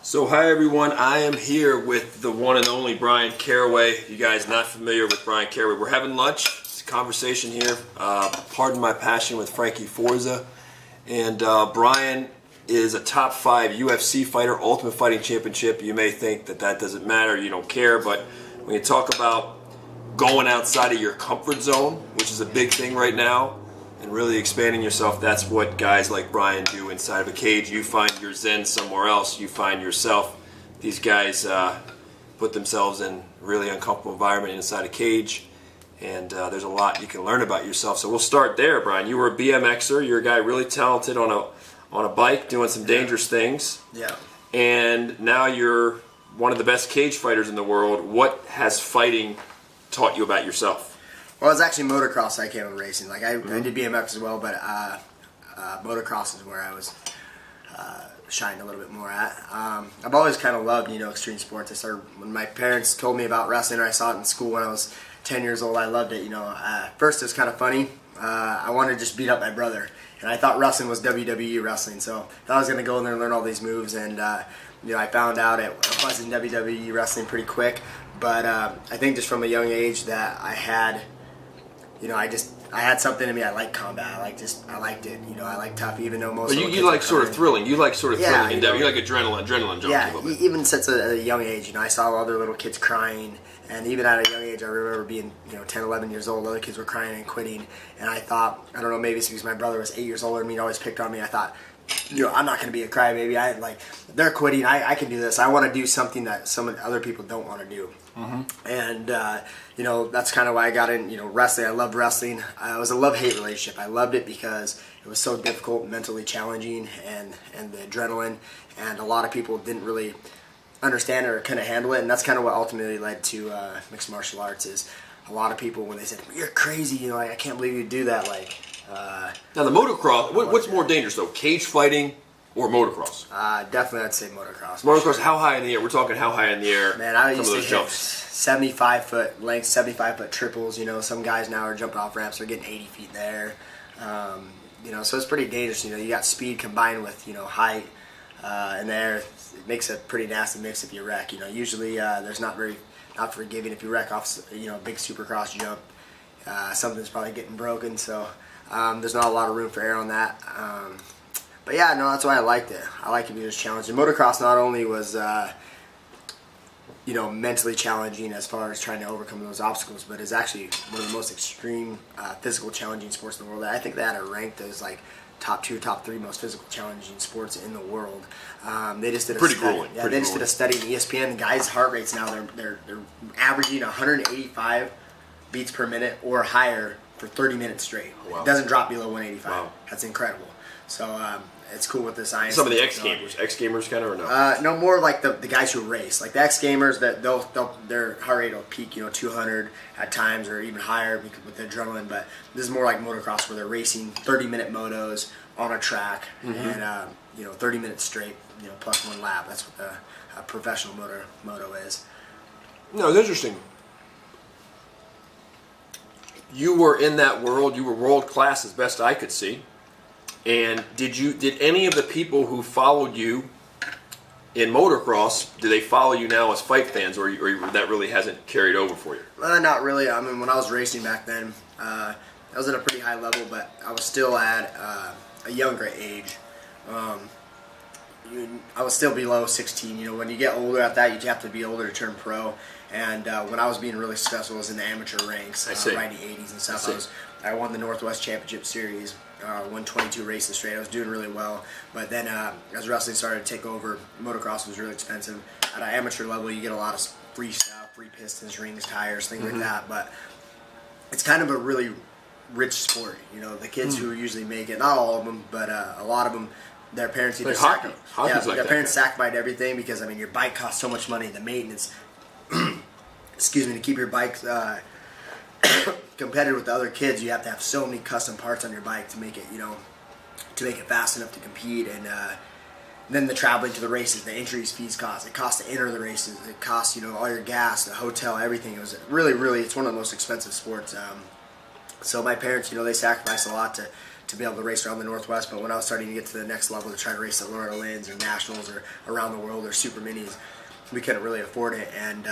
So hi everyone, I am here with the one and only Bryan Caraway. You guys not familiar with Bryan Caraway, we're having lunch. It's a conversation here. Pardon my passion with Frankie Forza. And Bryan is a top 5 UFC fighter, Ultimate Fighting Championship. You may think that that doesn't matter, you don't care, but when you talk about going outside of your comfort zone, which is a big thing right now, and really expanding yourself, that's what guys like Bryan do inside of a cage. You find your zen somewhere else. You find yourself. These guys put themselves in a really uncomfortable environment inside a cage, and there's a lot you can learn about yourself. So we'll start there, Bryan. You were a BMXer. You're a guy really talented on a bike, doing some dangerous things. Yeah. And now you're one of the best cage fighters in the world. What has fighting taught you about yourself? Well, it's actually motocross I came in racing. Like I did BMX as well, but motocross is where I was shining a little bit more at. I've always kind of loved, extreme sports. I started when my parents told me about wrestling, or I saw it in school when I was 10 years old. I loved it. First it was kind of funny. I wanted to just beat up my brother, and I thought wrestling was WWE wrestling. So I thought I was going to go in there and learn all these moves, and I found out it was in WWE wrestling pretty quick. But I think just from a young age that I had. I had something in me. I like combat. I liked it. I like tough, even though most. But you like sort of thrilling. You like sort of thrilling endeavor. You like adrenaline junkie. Yeah, even since a young age, I saw other little kids crying, and even at a young age, I remember being 10, 11 years old. Other kids were crying and quitting, and I thought, I don't know, maybe it's because my brother was 8 years older than me. He always picked on me. I thought, I'm not going to be a crybaby. They're quitting. I can do this. I want to do something that some other people don't want to do. Mm-hmm. And that's kind of why I got in. Wrestling. I loved wrestling. It was a love-hate relationship. I loved it because it was so difficult, mentally challenging, and the adrenaline. And a lot of people didn't really understand it or couldn't handle it. And that's kind of what ultimately led to mixed martial arts. Is a lot of people, when they said, "You're crazy," I can't believe you do that. Now the motocross. What's more dangerous though, cage fighting or motocross? Definitely, I'd say motocross. Motocross. How high in the air? We're talking how high in the air? Man, I used to hit 75-foot length, 75-foot triples. Some guys now are jumping off ramps. They're getting 80 feet in the air. So it's pretty dangerous. You got speed combined with height in the air. It makes a pretty nasty mix if you wreck. Usually there's not forgiving if you wreck off a big supercross jump. Something's probably getting broken. So there's not a lot of room for error on that. But yeah, no, that's why I liked it. I like it because it was challenging. Motocross not only was mentally challenging as far as trying to overcome those obstacles, but is actually one of the most extreme physical challenging sports in the world. I think they had it ranked as top 2, top 3 most physical challenging sports in the world. They just did a pretty study. grueling. Yeah, they just did a study in ESPN. The guys' heart rates now they're averaging 185 beats per minute or higher for 30 minutes straight. Wow. It doesn't drop below 185. Wow. That's incredible. So it's cool with the science. Some of the X-gamers kind of, or no? No, more like the guys who race. Like the X-gamers, that their heart rate will peak 200 at times or even higher with the adrenaline. But this is more like motocross where they're racing 30-minute motos on a track and 30 minutes straight, plus 1 lap. That's what the professional moto is. No, it's interesting. You were in that world. You were world class as best I could see. And did any of the people who followed you in motocross, do they follow you now as fight fans, or that really hasn't carried over for you? Not really. I mean, when I was racing back then, I was at a pretty high level, but I was still at a younger age. I was still below 16. When you get older at that, you have to be older to turn pro. And when I was being really successful, I was in the amateur ranks, riding 80s and stuff. I won the Northwest Championship Series, won 22 races straight. I was doing really well. But then as wrestling started to take over, motocross was really expensive. At an amateur level, you get a lot of free stuff, free pistons, rings, tires, things like that. But it's kind of a really rich sport. The kids who usually make it, not all of them, but a lot of them, their parents either parents sacrificed everything because your bike costs so much money. The maintenance, excuse me, to keep your bike competitive with the other kids, you have to have so many custom parts on your bike to make it fast enough to compete. And then the traveling to the races, the entries fees cost. It costs to enter the races. It costs all your gas, the hotel, everything. It was really, really. It's one of the most expensive sports. So my parents, they sacrificed a lot to be able to race around the Northwest, but when I was starting to get to the next level to try to race at Loretta Lynn's or Nationals or around the world or Super Minis, we couldn't really afford it. And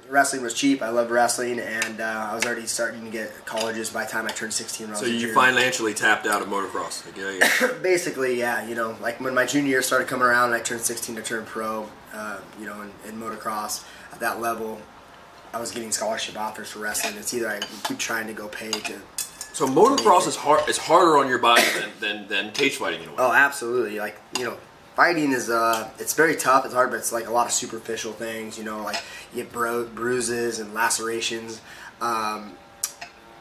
wrestling was cheap. I loved wrestling, and I was already starting to get colleges by the time I turned 16. So you financially tapped out of motocross? Like, yeah. Basically, yeah. Like when my junior year started coming around and I turned 16 to turn pro, in motocross at that level, I was getting scholarship offers for wrestling. It's either I keep trying to go pay to. So motocross is harder on your body than cage fighting in a way. Oh, absolutely. Like, fighting is it's very tough. It's hard, but it's like a lot of superficial things. Like you get bruises and lacerations. But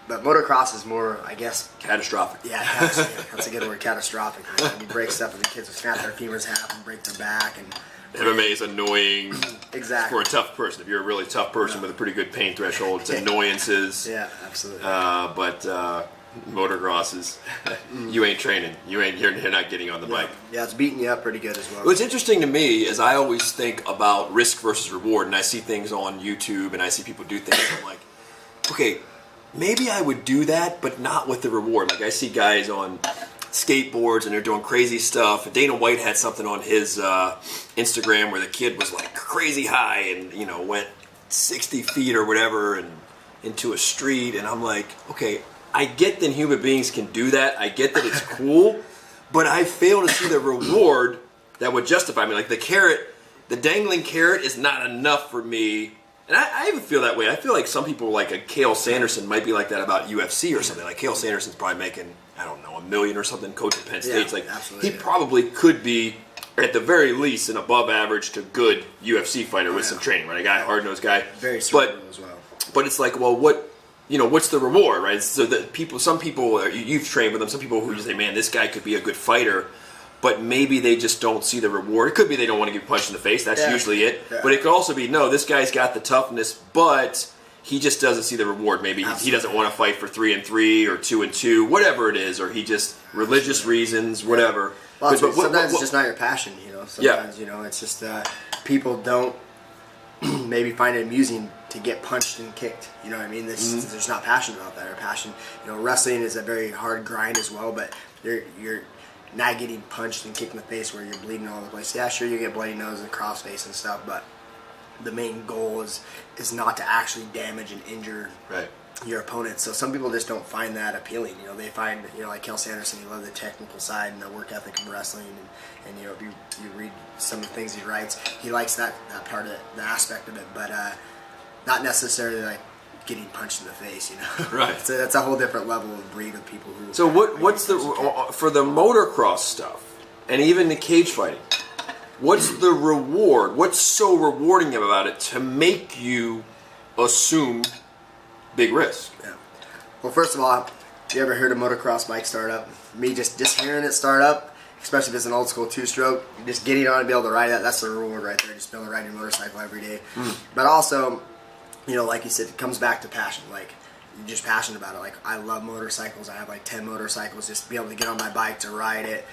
motocross is more, I guess, catastrophic. Yeah, that's a good word, catastrophic. You break stuff, and the kids will snap their femurs half and break their back. And MMA is annoying. Exactly. For a tough person. If you're a really tough person with a pretty good pain threshold, it's annoyances. Yeah, absolutely. But motocross is you ain't training. You're not getting on the bike. Yeah, it's beating you up pretty good as well. What's interesting to me is I always think about risk versus reward, and I see things on YouTube and I see people do things. And I'm like, okay, maybe I would do that, but not with the reward. Like I see guys on skateboards and they're doing crazy stuff. Dana White had something on his Instagram where the kid was like crazy high and went 60 feet or whatever and into a street, and I'm like, okay, I get that human beings can do that. I get that it's cool, but I fail to see the reward that would justify me. Like the dangling carrot is not enough for me. And I even feel that way. I feel like some people, like a Cale Sanderson, might be like that about UFC or something. Like Cale Sanderson's probably making, I don't know, $1 million or something coaching Penn State. Like absolutely, he probably could be, at the very least, an above average to good UFC fighter with some training, right? A guy, hard-nosed guy. Very cerebral as well. But it's like, well, what's the reward, right? So that some people, you've trained with them, some people who say, man, this guy could be a good fighter, but maybe they just don't see the reward. It could be they don't want to get punched in the face. That's usually it. Yeah. But it could also be, no, this guy's got the toughness, but he just doesn't see the reward. Maybe he doesn't want to fight for 3-3 or 2-2, whatever it is, or he just religious reasons, whatever. Well, sometimes it's just not your passion, Sometimes, it's just people don't maybe find it amusing to get punched and kicked. You know what I mean? There's not passion about that. Or passion, wrestling is a very hard grind as well, but you're not getting punched and kicked in the face where you're bleeding all over the place. Yeah, sure, you get bloody nose and cross face and stuff, but the main goal is not to actually damage and injure your opponent. So some people just don't find that appealing. They find, like Cale Sanderson, he loves the technical side and the work ethic of wrestling, and if you read some of the things he writes, he likes that part of it, the aspect of it, but not necessarily like getting punched in the face, Right. So that's a whole different level of breed of people who. So what's for the motocross stuff and even the cage fighting? What's the reward? What's so rewarding about it to make you assume big risk? Yeah. Well, first of all, you ever heard of motocross bike startup? Me just hearing it start up, especially if it's an old school two-stroke, just getting on and be able to ride that, that's the reward right there. Just be able to ride your motorcycle every day. But also, like you said, it comes back to passion. Like, you're just passionate about it. Like, I love motorcycles. I have like 10 motorcycles. Just to be able to get on my bike, to ride it,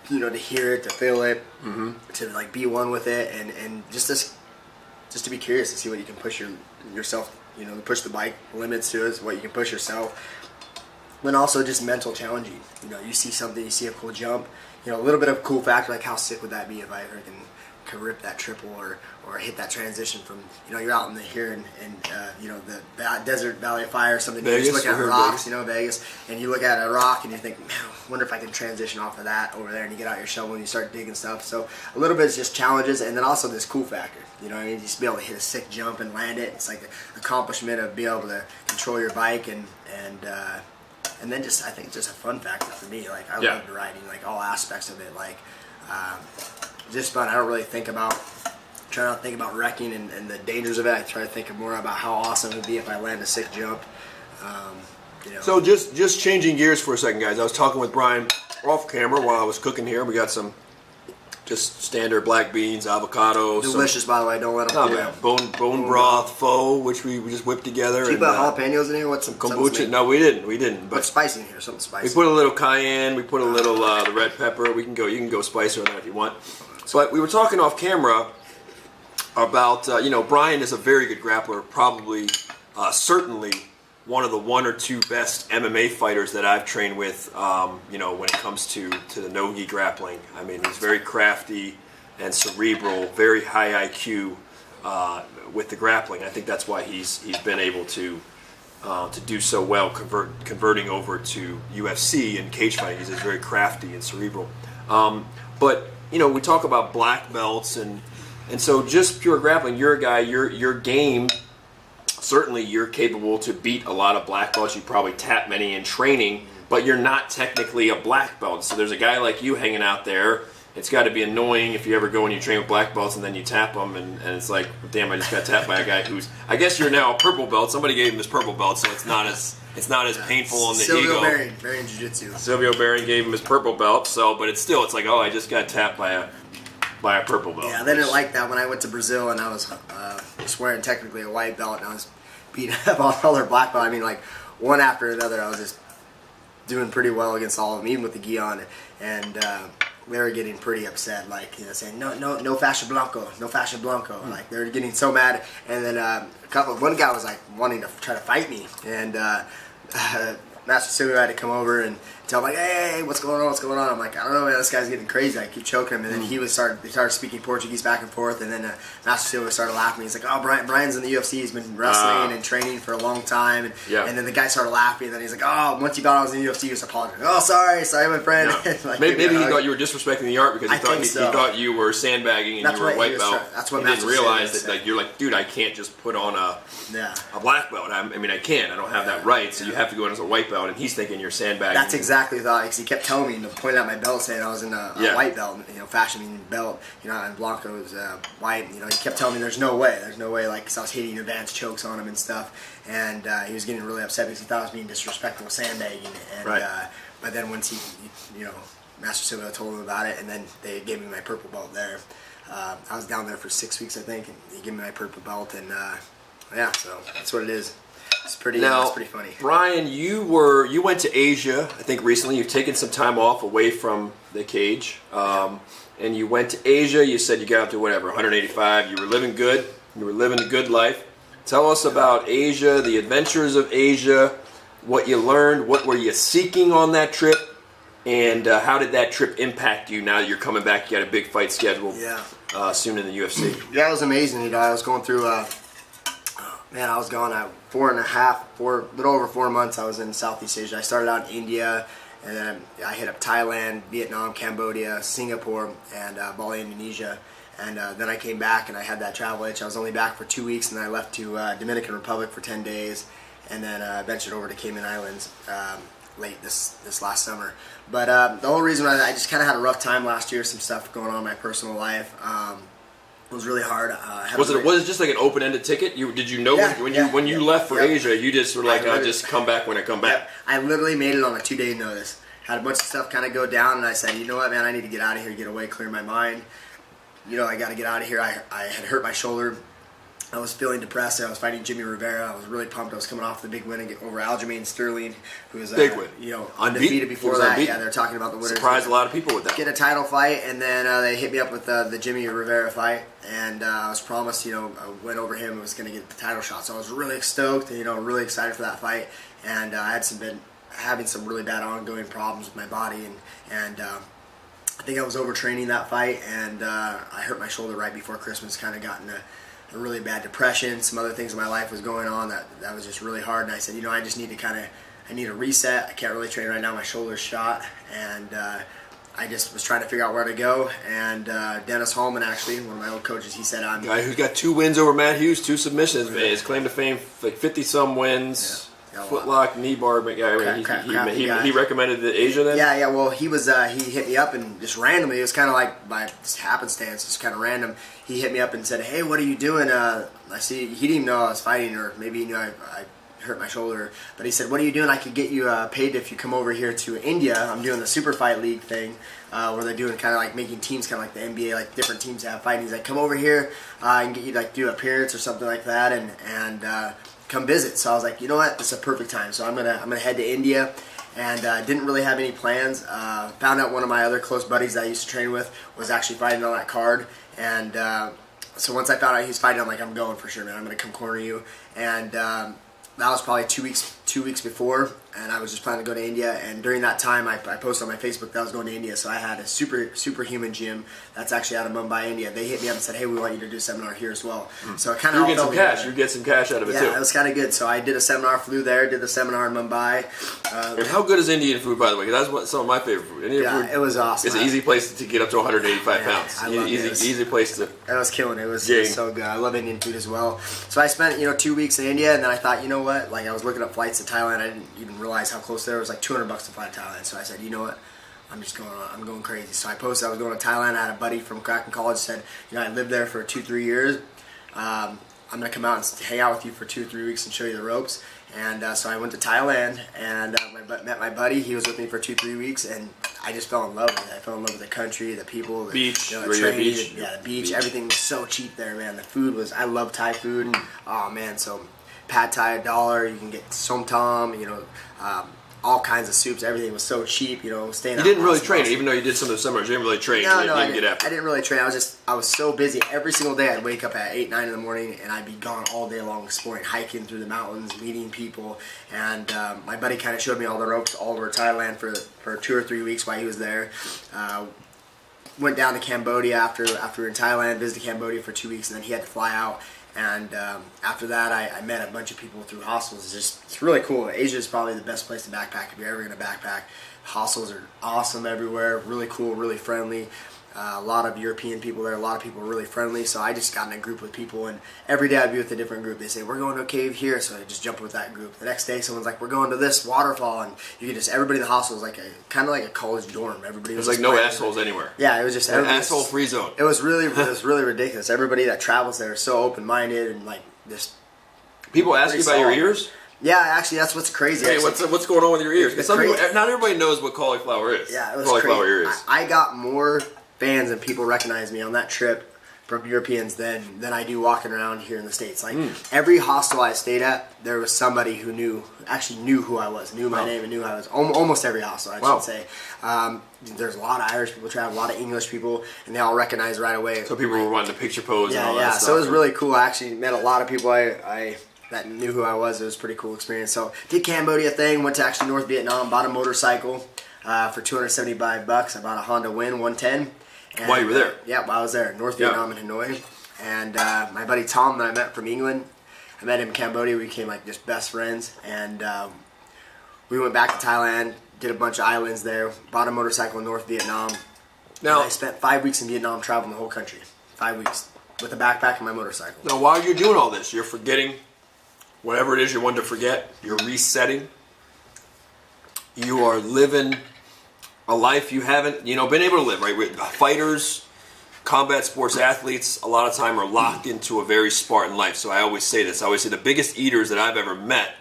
to hear it, to feel it, to like be one with it, and just to be curious to see what you can push yourself, push the bike limits to is what you can push yourself. Then also just mental challenging. You see something, you see a cool jump, a little bit of cool factor, like how sick would that be if I ever can rip that triple or hit that transition from, you're out in the Desert Valley of Fire or something. Vegas, you just look at rocks, Vegas, and you look at a rock and you think, man, I wonder if I can transition off of that over there, and you get out your shovel and you start digging stuff. So a little bit is just challenges, and then also this cool factor. Just be able to hit a sick jump and land it. It's like the accomplishment of being able to control your bike, and then just, I think it's just a fun factor for me. Like, I love riding, like all aspects of it. Like, just fun. I don't really try not to think about wrecking and the dangers of it. I try to think more about how awesome it would be if I land a sick jump. So just changing gears for a second, guys. I was talking with Bryan off camera while I was cooking here. We got some just standard black beans, avocado. Delicious, by the way. Don't let them bone broth pho, which we just whipped together. Did you put jalapenos in here? What's some kombucha? No, we didn't. But what's spicy in here? Something spicy. We put a little cayenne. We put a little the red pepper. You can go spicy on that if you want. But we were talking off camera about Bryan is a very good grappler, probably certainly one of the one or two best MMA fighters that I've trained with, you know, when it comes to the no-gi grappling. I mean, he's very crafty and cerebral, very high IQ with the grappling. I think that's why he's been able to do so well, converting over to UFC and cage fighting. He's very crafty and cerebral. But you know, we talk about black belts and so just pure grappling. You're a guy. Your game. Certainly, you're capable to beat a lot of black belts. You probably tap many in training, but you're not technically a black belt. So there's a guy like you hanging out there. It's got to be annoying if you ever go and you train with black belts and then you tap them, and it's like, damn, I just got tapped by a guy who's. I guess you're now a purple belt. Somebody gave him his purple belt, so it's not as painful on the ego. Baron Jiu-Jitsu. Silvio Baron gave him his purple belt. So, but it's like, oh, I just got tapped by a purple belt. Yeah, they didn't like that when I went to Brazil and I was wearing technically a white belt and I was beating up all their black belt. I mean, like one after another, I was just doing pretty well against all of them, even with the gi on, and they were getting pretty upset, like, you know, saying no fascia blanco, no fascia blanco. Like they were getting so mad, and then one guy was like wanting to try to fight me, and Master Silvio had to come over and tell him, like, hey, what's going on? I'm like, I don't know, man, this guy's getting crazy. I keep choking him, and then they started speaking Portuguese back and forth, and then Master Silvio started laughing. He's like, oh, Brian's in the UFC. He's been wrestling and training for a long time, and then the guy started laughing, and then he's like, oh, once you thought I was in the UFC, he was apologizing. Oh, sorry, my friend. Yeah. Like, maybe he thought you were disrespecting the art because he thought you were sandbagging and that's you were a white belt. That's what he didn't realize that, like, you're like, dude, I can't just put on a black belt. I mean, I can't. I don't have that right, so you have to go in as a white belt, and he's thinking you're sandbagging. That's exactly the thought, because he kept telling me, and pointing out my belt, saying I was in a white belt, you know, fashion meaning belt, you know, and Blanco's white. You know, he kept telling me there's no way, like, because I was hitting advanced chokes on him and stuff, and he was getting really upset because he thought I was being disrespectful, sandbagging, and but then once he, you know, Master Silvio told him about it, and then they gave me my purple belt there. I was down there for 6 weeks, I think, and he gave me my purple belt, and yeah, so that's what it is. It's pretty funny. Bryan, you went to Asia, I think recently. You've taken some time off away from the cage, and you went to Asia. You said you got up to 185. You were living good. You were living a good life. Tell us about Asia, the adventures of Asia, what you learned, what were you seeking on that trip, and how did that trip impact you now that you're coming back? You got a big fight scheduled soon in the UFC. Yeah, it was amazing. You know, I was going through. Man, I was gone a little over 4 months. I was in Southeast Asia. I started out in India, and then I hit up Thailand, Vietnam, Cambodia, Singapore, and Bali, Indonesia. And then I came back, and I had that travel itch. I was only back for 2 weeks, and then I left to Dominican Republic for 10 days, and then ventured over to Cayman Islands late this last summer. But the whole reason I just kind of had a rough time last year, some stuff going on in my personal life. It was really hard. Was it just like an open-ended ticket? Did you know when you left for Asia, you just were like, I'll just come back when I come back? I literally made it on a 2-day notice. Had a bunch of stuff kind of go down, and I said, you know what, man, I need to get out of here, get away, clear my mind. You know, I got to get out of here. I had hurt my shoulder. I was feeling depressed. I was fighting Jimmy Rivera. I was really pumped. I was coming off the big win over Aljamain Sterling, who was big win. You know, undefeated before that. Yeah, they're talking about the winners. Surprised a lot of people with that. Get a title fight, and then they hit me up with the Jimmy Rivera fight, and I was promised, you know, a win over him was going to get the title shot. So I was really stoked, and, you know, really excited for that fight. And I had been having some really bad ongoing problems with my body, and I think I was overtraining that fight, and I hurt my shoulder right before Christmas. Kind of got in a really bad depression. Some other things in my life was going on that was just really hard, and I said, you know, I just need to I need a reset. I can't really train right now. My shoulder's shot, and I just was trying to figure out where to go. And Dennis Hallman, actually, one of my old coaches, he said, "I'm guy who's got 2 wins over Matt Hughes, 2 submissions. Man, his claim to fame, like 50-some wins." Yeah. Footlock, knee bar, he recommended the Asia then? Yeah, well, he hit me up and just randomly, it was kind of like by happenstance, just kind of random, he hit me up and said, hey, what are you doing? I see, he didn't even know I was fighting, or maybe he knew I hurt my shoulder, but he said, what are you doing? I could get you paid if you come over here to India. I'm doing the Super Fight League thing, where they're doing kind of like making teams, kind of like the NBA, like different teams have fighting. He's like, come over here and get you like do an appearance or something like that, and come visit. So I was like, you know what, this is a perfect time. So I'm gonna head to India, and didn't really have any plans. Found out one of my other close buddies that I used to train with was actually fighting on that card, and so once I found out he was fighting, I'm like, I'm going for sure, man. I'm gonna come corner you. And that was probably 2 weeks before, and I was just planning to go to India. And during that time, I posted on my Facebook that I was going to India. So I had a superhuman gym that's actually out of Mumbai, India. They hit me up and said, "Hey, we want you to do a seminar here as well." So it kind of You get some cash. You get some cash out of it too. Yeah, it was kind of good. So I did a seminar, flew there, did the seminar in Mumbai. And how good is Indian food, by the way? 'Cause that's some of my favorite food. Indian food, it was awesome. It's an easy place to get up to 185 pounds. I love it. Easy place to. It was killing it. It was so good. I love Indian food as well. So I spent 2 weeks in India, and then I thought, you know what? Like I was looking up flights to Thailand. I didn't even realize how close there. It was like $200 to fly to Thailand. So I said, you know what? I'm going crazy. So I posted I was going to Thailand. I had a buddy from Kraken College said, I lived there for 2-3 years. I'm gonna come out and hang out with you for 2-3 weeks and show you the ropes. And so I went to Thailand and met my buddy. He was with me for 2-3 weeks, and I just fell in love with it. I fell in love with the country, the people, the beach, the training, the beach. Everything was so cheap there, man. The food was. I love Thai food. Oh man, so pad Thai $1. You can get som tam. All kinds of soups. Everything was so cheap. Staying. You didn't really train, even though you did some of the seminars. You didn't really train. No, I didn't really train. I was so busy. Every single day, I'd wake up at 8-9 in the morning, and I'd be gone all day long exploring, hiking through the mountains, meeting people. And my buddy kind of showed me all the ropes all over Thailand for 2 or 3 weeks while he was there. Went down to Cambodia after we were in Thailand, visited Cambodia for 2 weeks, and then he had to fly out. And after that, I met a bunch of people through hostels. It's really cool. Asia is probably the best place to backpack if you're ever going to backpack. Hostels are awesome everywhere, really cool, really friendly. A lot of European people there. A lot of people are really friendly. So I just got in a group with people, and every day I'd be with a different group. They say, we're going to a cave here, so I just jump with that group. The next day, someone's like, we're going to this waterfall, and you can just, everybody in the hostel was like kind of like a college dorm. Everybody was like no assholes anywhere. Yeah, it was just an asshole-free zone. It was really ridiculous. Everybody that travels there is so open-minded and like this. People ask you about your ears? Yeah, actually, that's what's crazy. Hey, what's going on with your ears? Because not everybody knows what cauliflower is. Yeah, it was cauliflower crazy. ear is. I got more fans and people recognize me on that trip from Europeans than I do walking around here in the States. Like every hostel I stayed at, there was somebody who knew who I was, knew my name, and knew who I was. Almost every hostel, I should say. There's a lot of Irish people travel, a lot of English people, and they all recognize right away. So people were wanting to picture pose and all that stuff. So it was really cool. I actually met a lot of people that knew who I was. It was a pretty cool experience. So did Cambodia thing, went to actually North Vietnam, bought a motorcycle for $275. I bought a Honda Win 110. And, while you were there? Yeah, while I was there. North Vietnam and Hanoi. And my buddy Tom that I met from England, I met him in Cambodia. We became like just best friends. And we went back to Thailand, did a bunch of islands there, bought a motorcycle in North Vietnam. Now, I spent 5 weeks in Vietnam traveling the whole country. 5 weeks. With a backpack and my motorcycle. Now, while you're doing all this, you're forgetting whatever it is you wanted to forget. You're resetting. You are living a life you haven't, been able to live, right? Fighters, combat sports athletes, a lot of time are locked into a very Spartan life. So I always say this. I always say the biggest eaters that I've ever met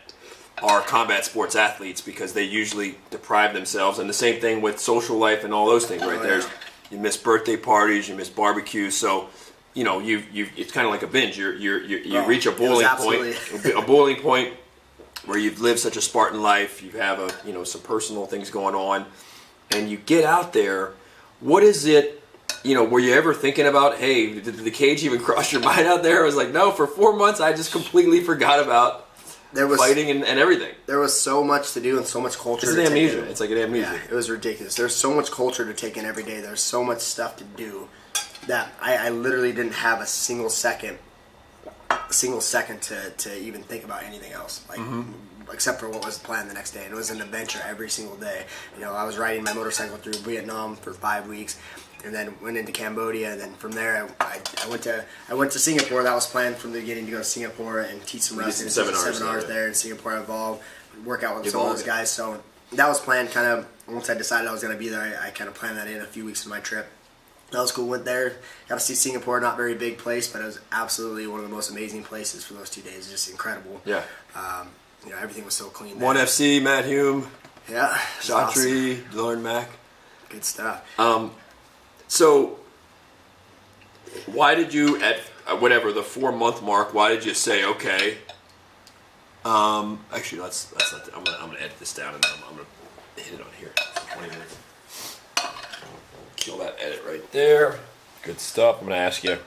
are combat sports athletes because they usually deprive themselves. And the same thing with social life and all those things, right? You miss birthday parties, you miss barbecues. So, it's kind of like a binge. You reach a boiling point where you've lived such a Spartan life. You have some personal things going on. And you get out there, what is it, were you ever thinking about, hey, did the cage even cross your mind out there? I was like, no, for 4 months I just completely forgot about fighting and everything. There was so much to do and so much culture. It's an amnesia. It's like an amnesia. Yeah, it was ridiculous. There's so much culture to take in every day. There's so much stuff to do that I literally didn't have a single second to even think about anything else. Like, except for what was planned the next day. And it was an adventure every single day. I was riding my motorcycle through Vietnam for 5 weeks, and then went into Cambodia. And then from there, I went to Singapore. That was planned from the beginning to go to Singapore and teach some wrestling seminars there in Singapore. Evolve, work out with some of those guys. So that was planned. Kind of once I decided I was going to be there, I kind of planned that in a few weeks of my trip. That was cool. Went there, got to see Singapore. Not very big place, but it was absolutely one of the most amazing places for those 2 days. Just incredible. Yeah. Everything was so clean. One FC, Matt Hume. Yeah. Chatri, awesome. Lauren Mack. Good stuff. So, why did you, at the 4 month mark, why did you say, okay, actually, let's not, I'm gonna edit this down and then I'm gonna hit it on here for 20 minutes. Kill that edit right there. Good stuff. I'm gonna ask you